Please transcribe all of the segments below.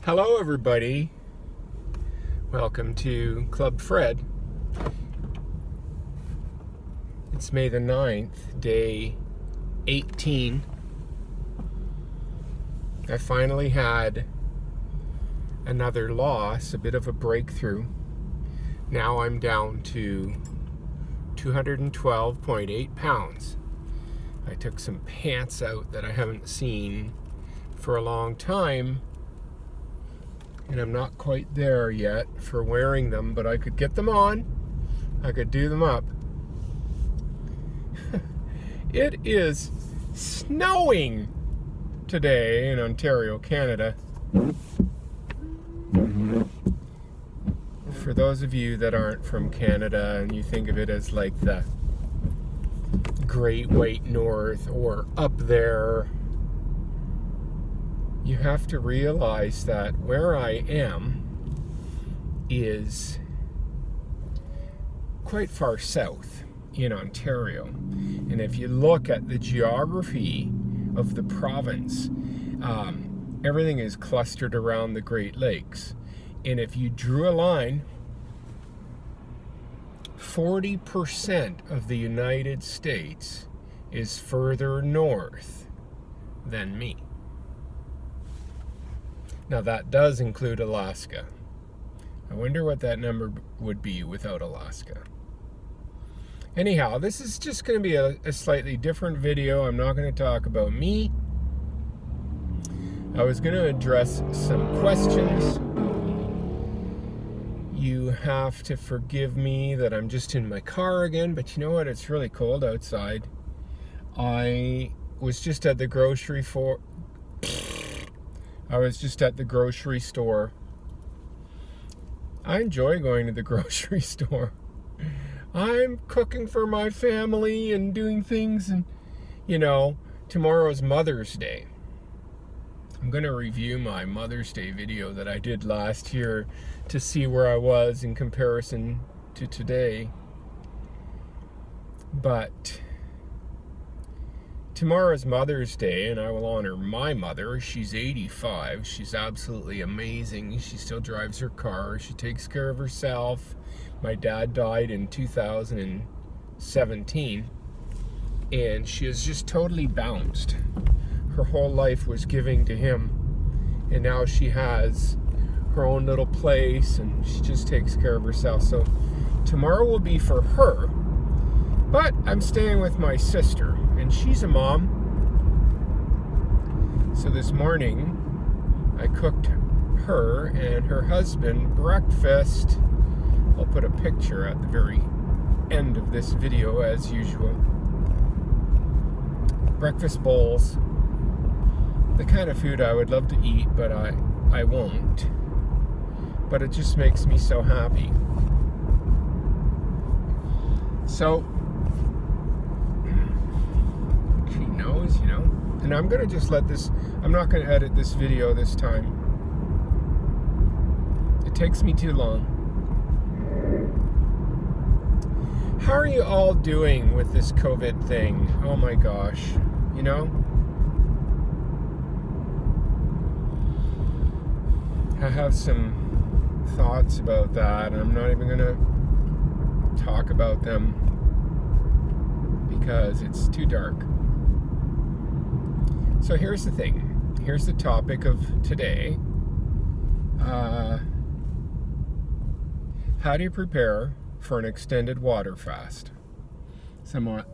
Hello everybody, welcome to ClubFred. It's May the 9th, day 18. I finally had another loss, a bit of a breakthrough. Now I'm down to 212.8 pounds. I took some pants out that I haven't seen for a long time, and I'm not quite there yet for wearing them, but I could get them on. I could do them up. It is snowing today in Ontario, Canada. For those of you that aren't from Canada and you think of it as like the Great White North or up there, you have to realize that where I am is quite far south in Ontario. And if you look at the geography of the province, everything is clustered around the Great Lakes. And if you drew a line, 40% of the United States is further north than me. Now that does include Alaska. I wonder what that number would be without Alaska. Anyhow, this is just going to be a slightly different video. I'm not going to talk about me. I was going to address some questions. You have to forgive me that I'm just in my car again, but you know what? It's really cold outside. I was just at the grocery store. I enjoy going to the grocery store. I'm cooking for my family and doing things, and tomorrow's Mother's Day. I'm going to review my Mother's Day video that I did last year to see where I was in comparison to today. But tomorrow's Mother's Day, and I will honor my mother. She's 85. She's absolutely amazing. She still drives her car. She takes care of herself. My dad died in 2017, and she has just totally bounced. Her whole life was giving to him, and now she has her own little place, and she just takes care of herself. So tomorrow will be for her. But I'm staying with my sister, and she's a mom. So this morning, I cooked her and her husband breakfast. I'll put a picture at the very end of this video, as usual. Breakfast bowls. The kind of food I would love to eat, but I won't. But it just makes me so happy. So, she knows, and I'm going to just I'm not going to edit this video this time. It takes me too long. How are you all doing with this COVID thing? Oh my gosh, I have some thoughts about that, and I'm not even going to talk about them because it's too dark. So here's the thing. Here's the topic of today. How do you prepare for an extended water fast? Someone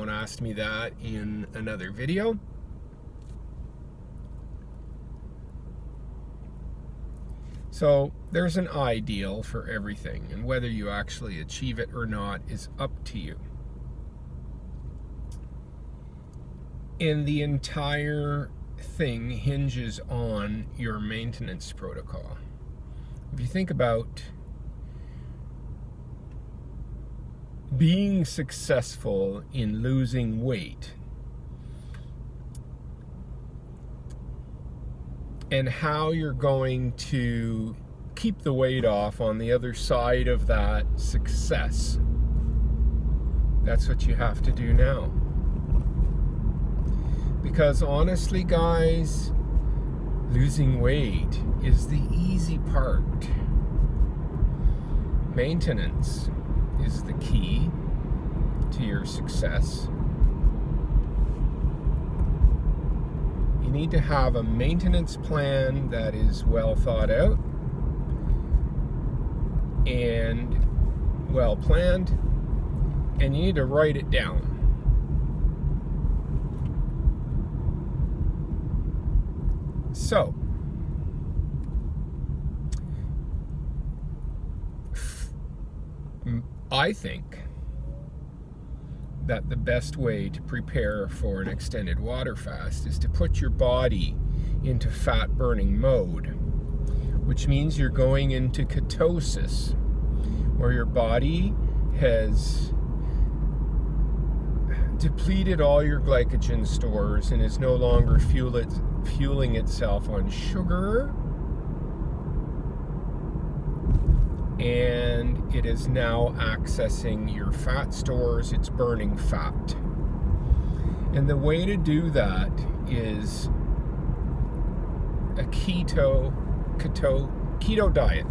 asked me that in another video. So there's an ideal for everything, and whether you actually achieve it or not is up to you. And the entire thing hinges on your maintenance protocol. If you think about being successful in losing weight and how you're going to keep the weight off on the other side of that success, that's what you have to do now. Because honestly, guys, Losing weight is the easy part. Maintenance is the key to your success. You need to have a maintenance plan that is well thought out and well planned, and you need to write it down. So, I think that the best way to prepare for an extended water fast is to put your body into fat burning mode, which means you're going into ketosis, where your body has depleted all your glycogen stores and is no longer fueling itself on sugar, and it is now accessing your fat stores. It's burning fat. And the way to do that is a keto diet.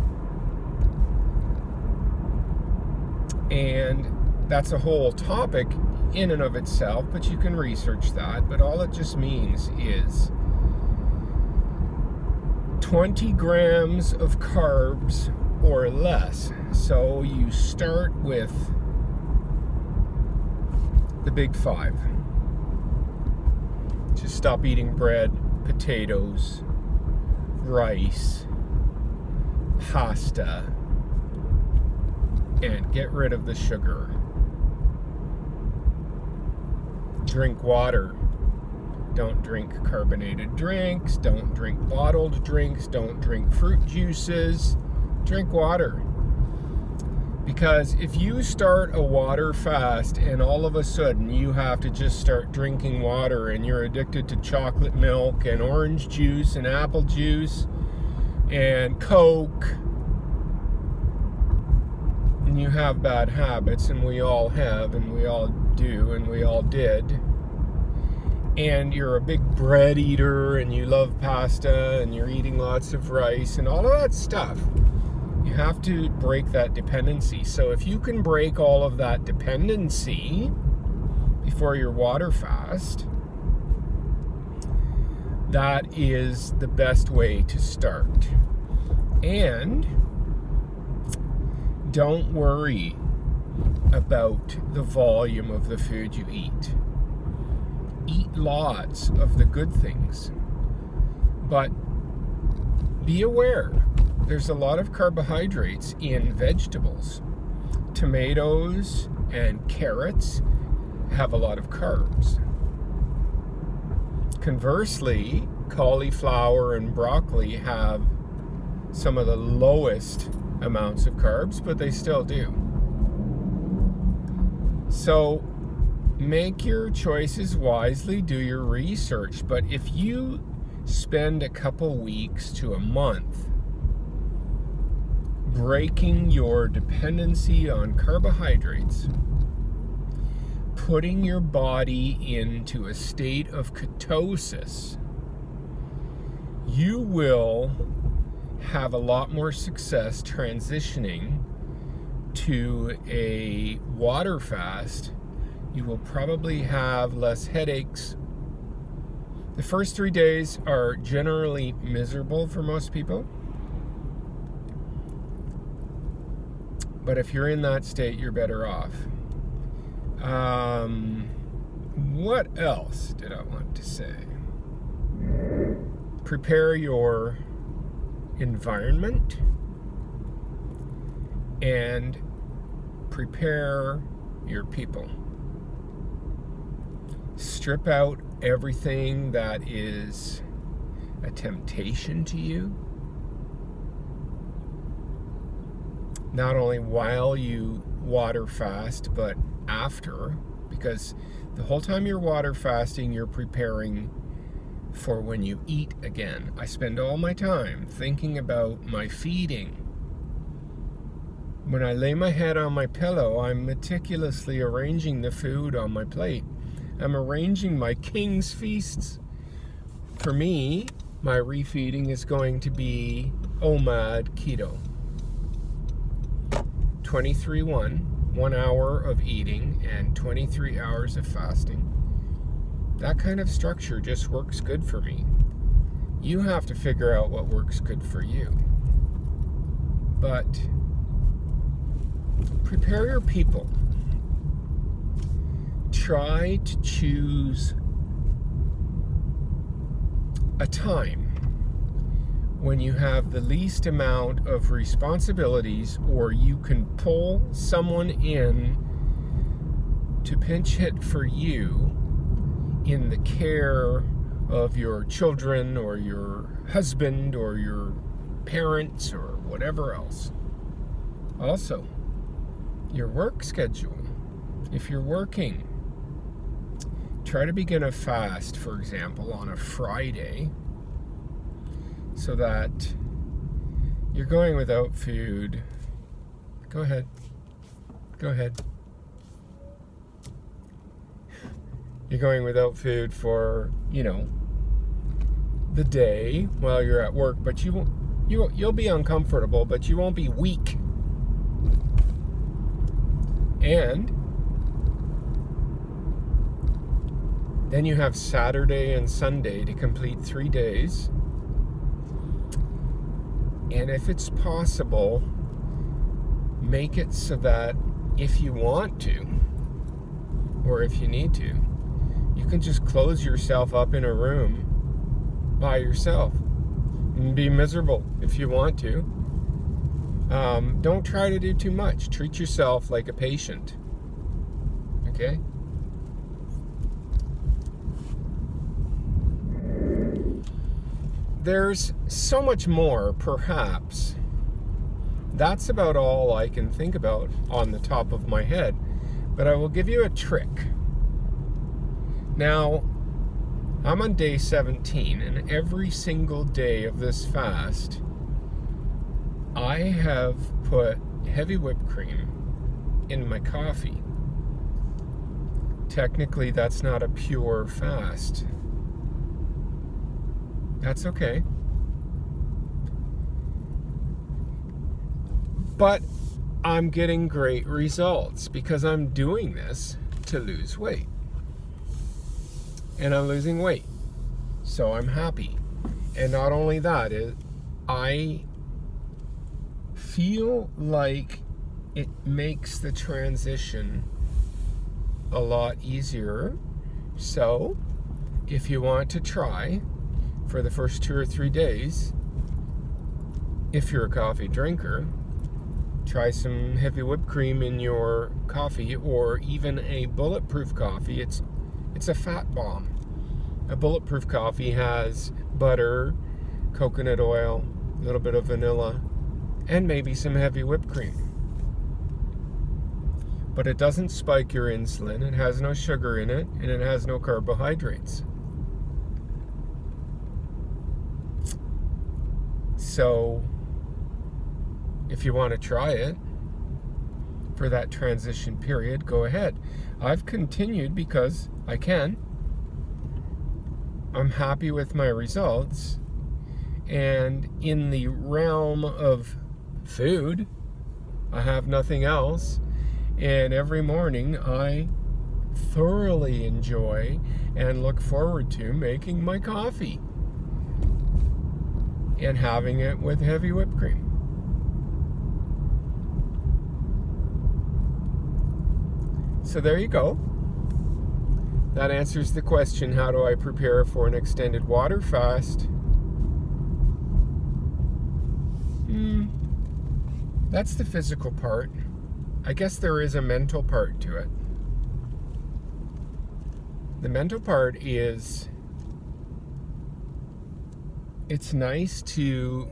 And that's a whole topic in and of itself, but you can research that. But all it just means is 20 grams of carbs or less. So you start with the big 5. Just stop eating bread, potatoes, rice, pasta, and get rid of the sugar. Drink water. Don't drink carbonated drinks. Don't drink bottled drinks. Don't drink fruit juices. Drink water. Because if you start a water fast and all of a sudden you have to just start drinking water and you're addicted to chocolate milk and orange juice and apple juice and Coke, and you have bad habits, and we all have, and we all do, and we all did, and you're a big bread eater and you love pasta and you're eating lots of rice and all of that stuff, you have to break that dependency. So if you can break all of that dependency before your water fast, that is the best way to start. And don't worry about the volume of the food you eat. Eat lots of the good things, but be aware there's a lot of carbohydrates in vegetables. Tomatoes and carrots have a lot of carbs. Conversely, cauliflower and broccoli have some of the lowest amounts of carbs, but they still do. So make your choices wisely, do your research, but if you spend a couple weeks to a month breaking your dependency on carbohydrates, putting your body into a state of ketosis, you will have a lot more success transitioning to a water fast. You will probably have less headaches. The first 3 days are generally miserable for most people. But if you're in that state, you're better off. What else did I want to say? Prepare your environment and prepare your people. Strip out everything that is a temptation to you, not only while you water fast, but after, because the whole time you're water fasting, you're preparing for when you eat again. I spend all my time thinking about my feeding. When I lay my head on my pillow, I'm meticulously arranging the food on my plate. I'm arranging my king's feasts. For me, my refeeding is going to be OMAD keto. 23-1, 1 hour of eating and 23 hours of fasting. That kind of structure just works good for me. You have to figure out what works good for you. But prepare your people. Try to choose a time when you have the least amount of responsibilities, or you can pull someone in to pinch hit for you in the care of your children or your husband or your parents or whatever else. Also, your work schedule. If you're working, try to begin a fast, for example, on a Friday, so that you're going without food. Go ahead. You're going without food for, the day while you're at work, but you'll be uncomfortable, but you won't be weak. And then you have Saturday and Sunday to complete 3 days. And if it's possible, make it so that if you want to, or if you need to, you can just close yourself up in a room by yourself and be miserable if you want to. Don't try to do too much. Treat yourself like a patient. Okay? There's so much more, perhaps. That's about all I can think about on the top of my head. But I will give you a trick. Now, I'm on day 17, and every single day of this fast, I have put heavy whipped cream in my coffee. Technically, that's not a pure fast. That's okay. But I'm getting great results because I'm doing this to lose weight. And I'm losing weight. So I'm happy. And not only that, I feel like it makes the transition a lot easier. So if you want to try for the first 2 or 3 days, if you're a coffee drinker, try some heavy whipped cream in your coffee, or even a bulletproof coffee. It's a fat bomb. A bulletproof coffee has butter, coconut oil, a little bit of vanilla, and maybe some heavy whipped cream. But it doesn't spike your insulin, it has no sugar in it, and it has no carbohydrates. So, if you want to try it for that transition period, go ahead. I've continued because I can. I'm happy with my results. And in the realm of food, I have nothing else. And every morning I thoroughly enjoy and look forward to making my coffee and having it with heavy whipped cream. So there you go. That answers the question, how do I prepare for an extended water fast? That's the physical part. I guess there is a mental part to it. The mental part is, it's nice to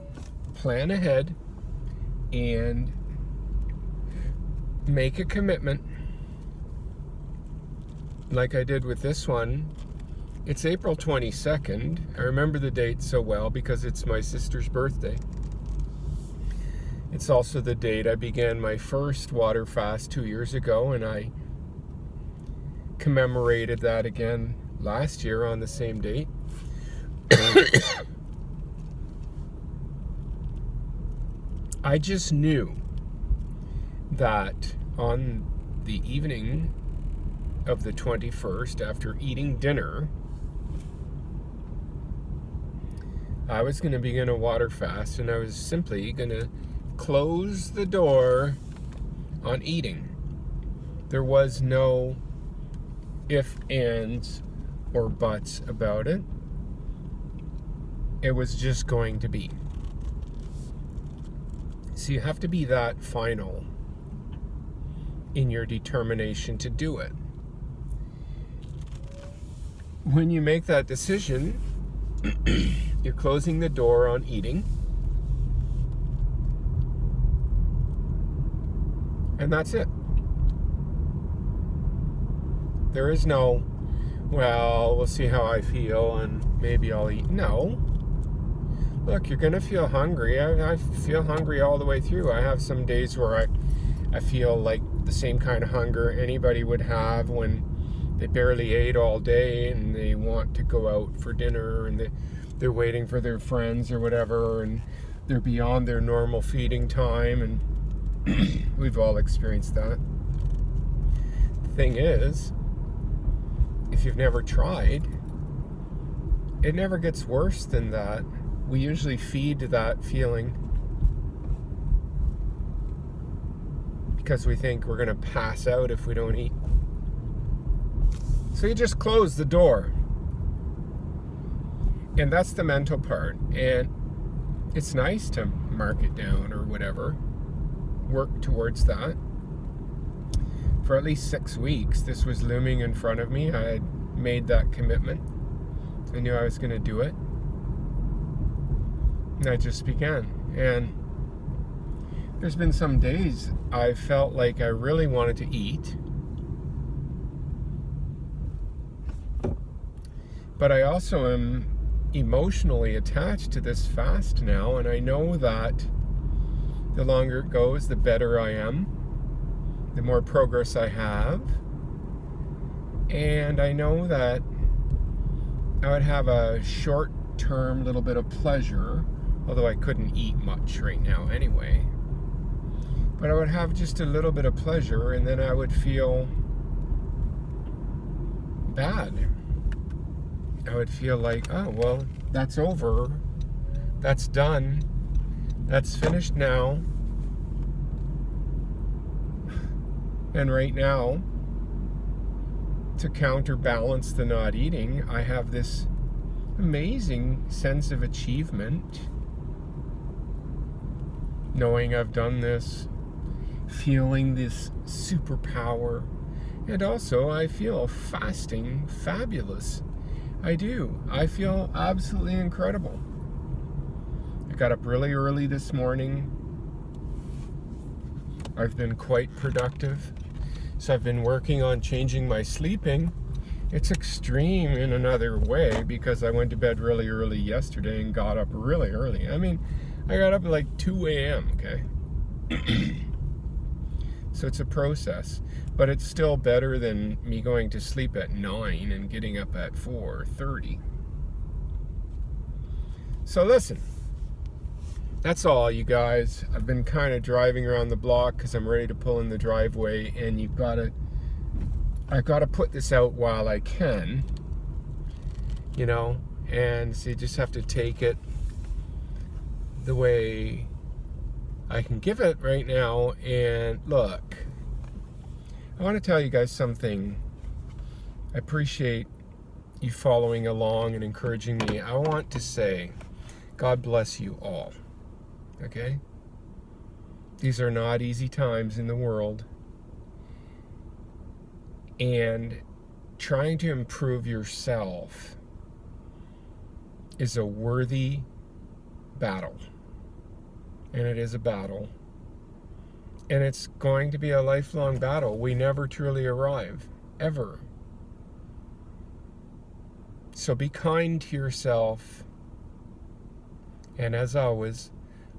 plan ahead and make a commitment like I did with this one. It's April 22nd. I remember the date so well because it's my sister's birthday. It's also the date I began my first water fast 2 years ago, and I commemorated that again last year on the same date. I just knew that on the evening of the 21st, after eating dinner, I was going to begin a water fast, and I was simply going to close the door on eating. There was no if, ands, or buts about it. It was just going to be. So you have to be that final in your determination to do it. When you make that decision, you're closing the door on eating. And that's it. There is no, well, we'll see how I feel and maybe I'll eat. No. Look, you're going to feel hungry. I feel hungry all the way through. I have some days where I feel like the same kind of hunger anybody would have when they barely ate all day and they want to go out for dinner and they're waiting for their friends or whatever, and they're beyond their normal feeding time, and we've all experienced that. The thing is, if you've never tried, it never gets worse than that. We usually feed that feeling because we think we're going to pass out if we don't eat. So you just close the door. And that's the mental part. And it's nice to mark it down or whatever. Work towards that. For at least 6 weeks, this was looming in front of me. I had made that commitment. I knew I was going to do it. And I just began. And there's been some days I felt like I really wanted to eat. But I also am emotionally attached to this fast now, and I know that the longer it goes, the better I am, the more progress I have, and I know that I would have a short-term little bit of pleasure, although I couldn't eat much right now anyway, but I would have just a little bit of pleasure, and then I would feel bad. I would feel like, oh, well, that's over. That's done. That's finished now. And right now, to counterbalance the not eating, I have this amazing sense of achievement. Knowing I've done this, feeling this superpower. And also, I feel fasting fabulous. I do. I feel absolutely incredible. I got up really early this morning. I've been quite productive. So I've been working on changing my sleeping. It's extreme in another way because I went to bed really early yesterday and got up really early. I mean, I got up at like 2 a.m., okay? So it's a process. But it's still better than me going to sleep at 9 and getting up at 4:30. So listen, that's all, you guys. I've been kind of driving around the block because I'm ready to pull in the driveway, and I've got to put this out while I can, you know, and so you just have to take it the way I can give it right now. And look, I want to tell you guys something. I appreciate you following along and encouraging me. I want to say, God bless you all. Okay? These are not easy times in the world. And trying to improve yourself is a worthy battle. And it is a battle. And it's going to be a lifelong battle. We never truly arrive, ever. So be kind to yourself. And as always,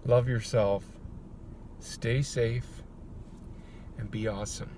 love yourself, stay safe, and be awesome.